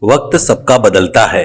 वक्त सबका बदलता है।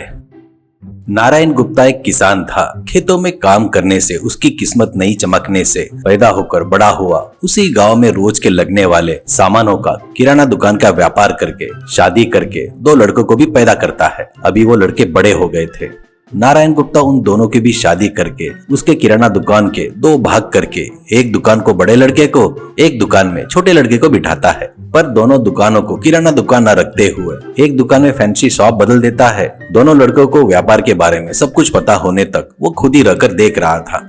नारायण गुप्ता एक किसान था। खेतों में काम करने से उसकी किस्मत नहीं चमकने से पैदा होकर बड़ा हुआ। उसी गांव में रोज के लगने वाले सामानों का किराना दुकान का व्यापार करके शादी करके दो लड़कों को भी पैदा करता है। अभी वो लड़के बड़े हो गए थे। नारायण गुप्ता उन दोनों की भी शादी करके उसके किराना दुकान के दो भाग करके एक दुकान को बड़े लड़के को, एक दुकान में छोटे लड़के को बिठाता है। पर दोनों दुकानों को किराना दुकान न रखते हुए एक दुकान में फैंसी शॉप बदल देता है। दोनों लड़कों को व्यापार के बारे में सब कुछ पता होने तक वो खुद ही रहकर देख रहा था।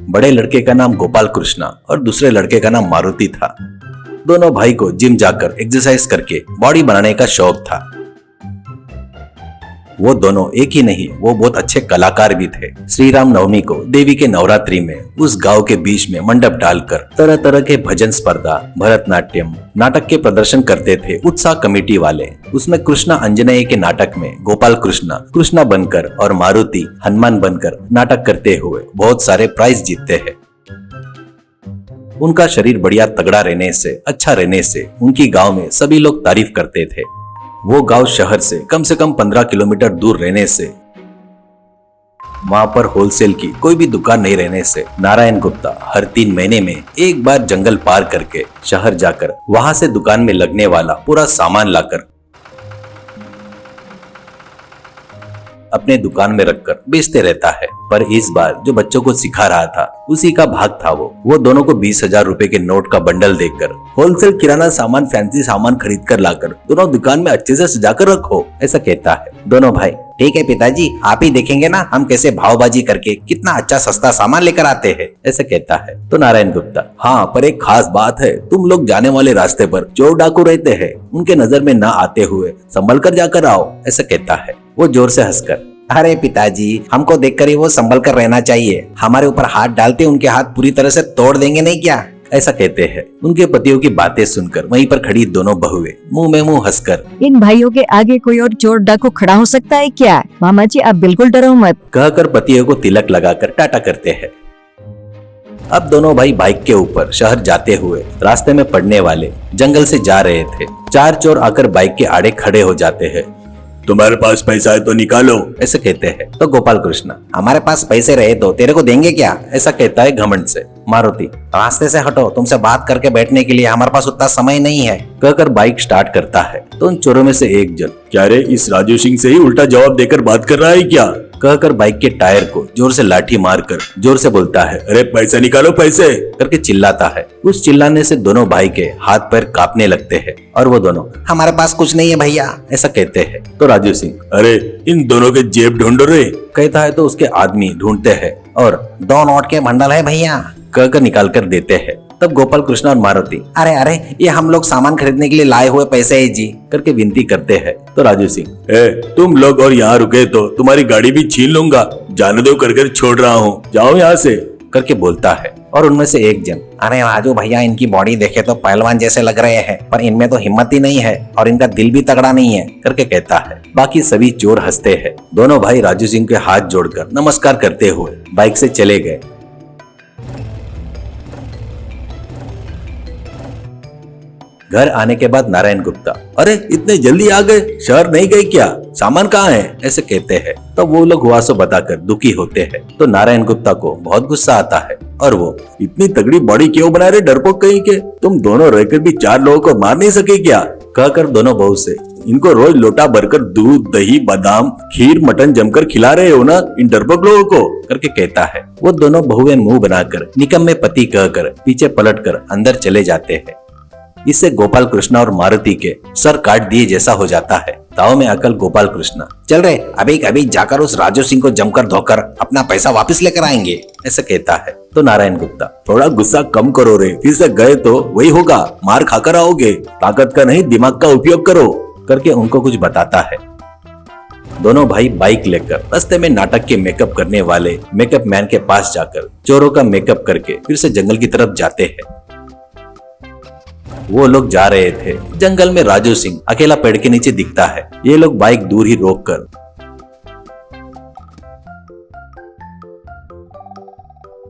बड़े लड़के का नाम गोपाल कृष्णा और दूसरे लड़के का नाम मारुति था। दोनों भाई को जिम जाकर एक्सरसाइज करके बॉडी बनाने का शौक था। वो दोनों एक ही नहीं, वो बहुत अच्छे कलाकार भी थे। श्री राम नवमी को देवी के नवरात्रि में उस गांव के बीच में मंडप डालकर तरह तरह के भजन स्पर्धा, भरतनाट्यम, नाटक के प्रदर्शन करते थे उत्साह कमेटी वाले। उसमें कृष्णा अंजनेय के नाटक में गोपाल कृष्णा बनकर और मारुति हनुमान बनकर नाटक करते हुए बहुत सारे प्राइज जीतते हैं। उनका शरीर बढ़िया तगड़ा रहने से, अच्छा रहने से उनकी गांव में सभी लोग तारीफ करते थे। वो गांव शहर से कम 15 किलोमीटर दूर रहने से, वहां पर होलसेल की कोई भी दुकान नहीं रहने से नारायण गुप्ता हर 3 महीने में एक बार जंगल पार करके शहर जाकर वहां से दुकान में लगने वाला पूरा सामान लाकर अपने दुकान में रखकर बेचते रहता है। पर इस बार जो बच्चों को सिखा रहा था उसी का भाग था वो दोनों को 20,000 रुपए के नोट का बंडल देकर होलसेल किराना सामान, फैंसी सामान खरीद कर लाकर दोनों दुकान में अच्छे से सजाकर रखो, ऐसा कहता है। दोनों भाई, ठीक है पिताजी, आप ही देखेंगे ना हम कैसे भावबाजी करके कितना अच्छा सस्ता सामान लेकर आते हैं, ऐसा कहता है। तो नारायण गुप्ता, हाँ पर एक खास बात है, तुम लोग जाने वाले रास्ते पर चोर डाकू रहते हैं, उनके नजर में न आते हुए संभल कर जाकर आओ, ऐसा कहता है। वो जोर से हंसकर, अरे पिताजी, हमको देखकर ही वो संभल कर रहना चाहिए, हमारे ऊपर हाथ डालते उनके हाथ पूरी तरह से तोड़ देंगे नहीं क्या, ऐसा कहते हैं। उनके पतियों की बातें सुनकर वहीं पर खड़ी दोनों बहुएं मुंह में मुंह हंसकर, इन भाइयों के आगे कोई और चोर डाकू खड़ा हो सकता है क्या? मामा जी आप बिल्कुल डरो मत, कहकर पतियों को तिलक लगाकर टाटा करते हैं। अब दोनों भाई बाइक के ऊपर शहर जाते हुए रास्ते में पड़ने वाले जंगल से जा रहे थे। 4 चोर आकर बाइक के आड़े खड़े हो जाते हैं। तुम्हारे पास पैसा है तो निकालो, ऐसे कहते हैं। तो गोपाल कृष्णा, हमारे पास पैसे रहे तो तेरे को देंगे क्या, ऐसा कहता है घमंड से। मारुति, रास्ते से हटो, तुमसे बात करके बैठने के लिए हमारे पास उतना समय नहीं है, कहकर बाइक स्टार्ट करता है। तो उन चोरों में से एक जन, क्या रे इस राजू सिंह से ही उल्टा जवाब देकर बात कर रहा है क्या, कहकर बाइक के टायर को जोर से लाठी मारकर जोर से बोलता है, अरे पैसे निकालो पैसे, करके चिल्लाता है। उस चिल्लाने से दोनों भाई के हाथ पैर कांपने लगते हैं और वो दोनों, हमारे पास कुछ नहीं है भैया, ऐसा कहते हैं। तो राजू सिंह, अरे इन दोनों के जेब ढूंढो रे, कहता है। तो उसके आदमी ढूंढते हैं और 2 नोट के बंडल है भैया, कहकर निकाल कर देते हैं। तब गोपाल कृष्णा और मारुति, अरे अरे ये हम लोग सामान खरीदने के लिए लाए हुए पैसे है जी, करके विनती करते हैं। तो राजू सिंह, तुम लोग और यहाँ रुके तो तुम्हारी गाड़ी भी छीन लूंगा, जाने दो कर छोड़ रहा हूँ, जाओ यहाँ से, करके बोलता है। और उनमें से एक जन, अरे राजू भैया इनकी बॉडी देखे तो पहलवान जैसे लग रहे हैं, पर इनमें तो हिम्मत ही नहीं है और इनका दिल भी तगड़ा नहीं है, करके कहता है। बाकी सभी चोर हंसते हैं। दोनों भाई राजू सिंह के हाथ जोड़कर नमस्कार करते हुए बाइक से चले गए। घर आने के बाद नारायण गुप्ता, अरे इतने जल्दी आ गए, शहर नहीं गए क्या, सामान कहाँ है, ऐसे कहते हैं। तो वो लोग हुआ सो बताकर दुखी होते हैं। तो नारायण गुप्ता को बहुत गुस्सा आता है और वो, इतनी तगड़ी बॉडी क्यों बना रहे डरपोक कहीं के, तुम दोनों रहकर भी 4 लोगों को मार नहीं सके क्या, कहकर दोनों बहू से, इनको रोज लोटा भरकर दूध, दही, बादाम, खीर, मटन जमकर खिला रहे हो ना इन डरपोक लोगों को, करके कहता है। वो दोनों बहुएं मुंह बनाकर निकम्मे पति कहकर पीछे पलटकर अंदर चले जाते हैं। इससे गोपाल कृष्णा और मारुति के सर काट दिए जैसा हो जाता है। ताव में आकर गोपाल कृष्णा, चल रहे अभी अभी जाकर उस राजू सिंह को जमकर धोकर अपना पैसा वापस लेकर आएंगे, ऐसा कहता है। तो नारायण गुप्ता, थोड़ा गुस्सा कम करो रे, फिर से गए तो वही होगा, मार खाकर आओगे, ताकत का नहीं दिमाग का उपयोग करो, करके उनको कुछ बताता है। दोनों भाई बाइक लेकर रास्ते में नाटक के मेकअप करने वाले मेकअप मैन के पास जाकर चोरों का मेकअप करके फिर से जंगल की तरफ जाते हैं। वो लोग जा रहे थे। जंगल में राजू सिंह अकेला पेड़ के नीचे दिखता है। ये लोग बाइक दूर ही रोककर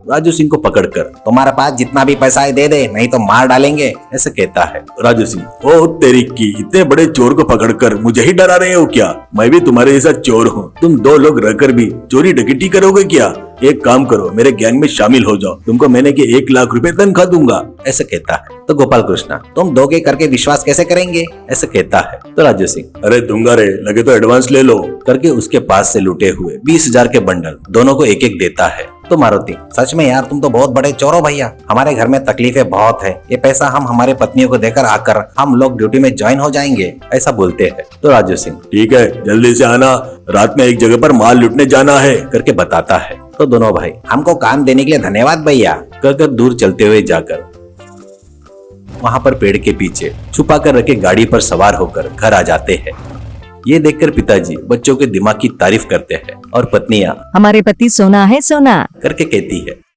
राजू सिंह को पकड़कर तुम्हारे पास जितना भी पैसा है दे दे, नहीं तो मार डालेंगे, ऐसे कहता है। राजू सिंह, ओ तेरी की, इतने बड़े चोर को पकड़कर मुझे ही डरा रहे हो क्या? मैं भी तुम्हारे जैसा चोर हूँ। तुम दो लोग रहकर भी चोरी डकैती करोगे क्या? एक काम करो, मेरे गैंग में शामिल हो जाओ, तुमको महीने के 1 लाख रुपए तनख्वाह दूंगा, ऐसे कहता है। तो गोपाल कृष्णा, तुम दोगे करके विश्वास कैसे करेंगे, ऐसे कहता है। तो राजू सिंह, अरे दूंगा रे, लगे तो एडवांस ले लो, करके उसके पास से लूटे हुए 20,000 के बंडल दोनों को एक एक देता है। तो मारुति, सच में यार तुम तो बहुत बड़े चोर हो भैया, हमारे घर में तकलीफें बहुत है, ये पैसा हम हमारे पत्नियों को देकर आकर हम लोग ड्यूटी में ज्वाइन हो जाएंगे, ऐसा बोलते हैं। तो राजू सिंह, ठीक है, जल्दी से आना, रात में एक जगह पर माल लूटने जाना है, करके बताता है। तो दोनों भाई, हमको काम देने के लिए धन्यवाद भैया, कहकर दूर चलते हुए जाकर वहां पर पेड़ के पीछे छुपा कर रखे गाड़ी पर सवार होकर घर आ जाते हैं। ये देखकर पिताजी बच्चों के दिमाग की तारीफ करते हैं और पत्नियां हमारे पति सोना है सोना करके कहती है।